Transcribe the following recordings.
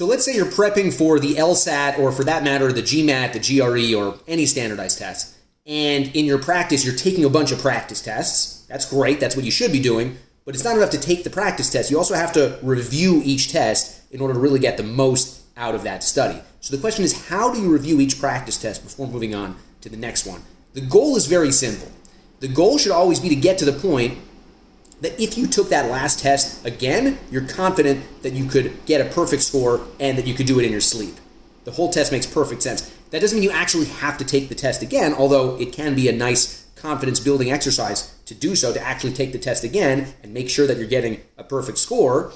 So let's say you're prepping for the LSAT, or for that matter, the GMAT, the GRE, or any standardized test. And in your practice, you're taking a bunch of practice tests. That's great. That's what you should be doing. But it's not enough to take the practice test. You also have to review each test in order to really get the most out of that study. So the question is, how do you review each practice test before moving on to the next one? The goal is very simple. The goal should always be to get to the point that if you took that last test again, you're confident that you could get a perfect score and that you could do it in your sleep. The whole test makes perfect sense. That doesn't mean you actually have to take the test again, although it can be a nice confidence-building exercise to do so, to actually take the test again and make sure that you're getting a perfect score.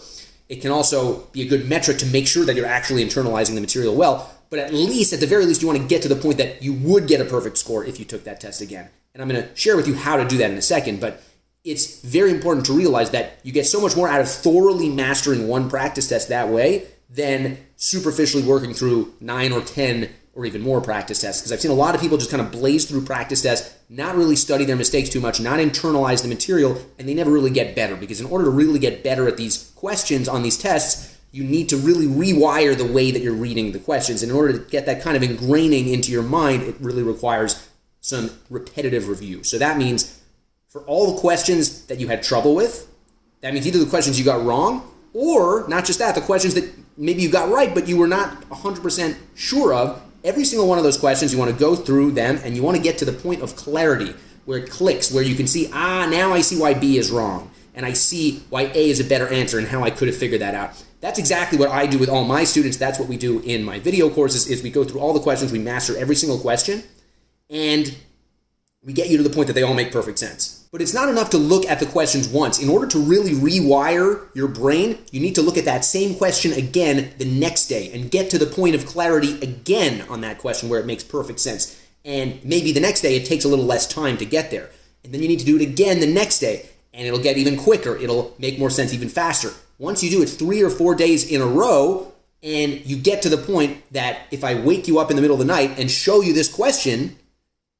It can also be a good metric to make sure that you're actually internalizing the material well, but at the very least, you want to get to the point that you would get a perfect score if you took that test again. And I'm going to share with you how to do that in a second, but it's very important to realize that you get so much more out of thoroughly mastering one practice test that way than superficially working through 9 or 10 or even more practice tests. Because I've seen a lot of people just kind of blaze through practice tests, not really study their mistakes too much, not internalize the material, and they never really get better. Because in order to really get better at these questions on these tests, you need to really rewire the way that you're reading the questions. And in order to get that kind of ingraining into your mind, it really requires some repetitive review. So that means for all the questions that you had trouble with, that means either the questions you got wrong, or not just that, the questions that maybe you got right, but you were not 100% sure of. Every single one of those questions, you want to go through them and you want to get to the point of clarity where it clicks, where you can see, now I see why B is wrong, and I see why A is a better answer and how I could have figured that out. That's exactly what I do with all my students. That's what we do in my video courses, is we go through all the questions, we master every single question, and we get you to the point that they all make perfect sense. But it's not enough to look at the questions once. In order to really rewire your brain, you need to look at that same question again the next day and get to the point of clarity again on that question where it makes perfect sense. And maybe the next day it takes a little less time to get there. And then you need to do it again the next day, and it'll get even quicker. It'll make more sense even faster. Once you do it 3 or 4 days in a row, and you get to the point that if I wake you up in the middle of the night and show you this question,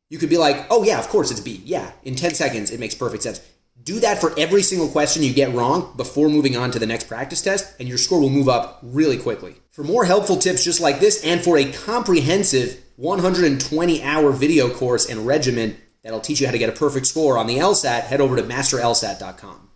you could be like, oh yeah, of course it's B. Yeah, in 10 seconds, it makes perfect sense. Do that for every single question you get wrong before moving on to the next practice test, and your score will move up really quickly. For more helpful tips just like this, and for a comprehensive 120-hour video course and regimen that'll teach you how to get a perfect score on the LSAT, head over to MasterLSAT.com.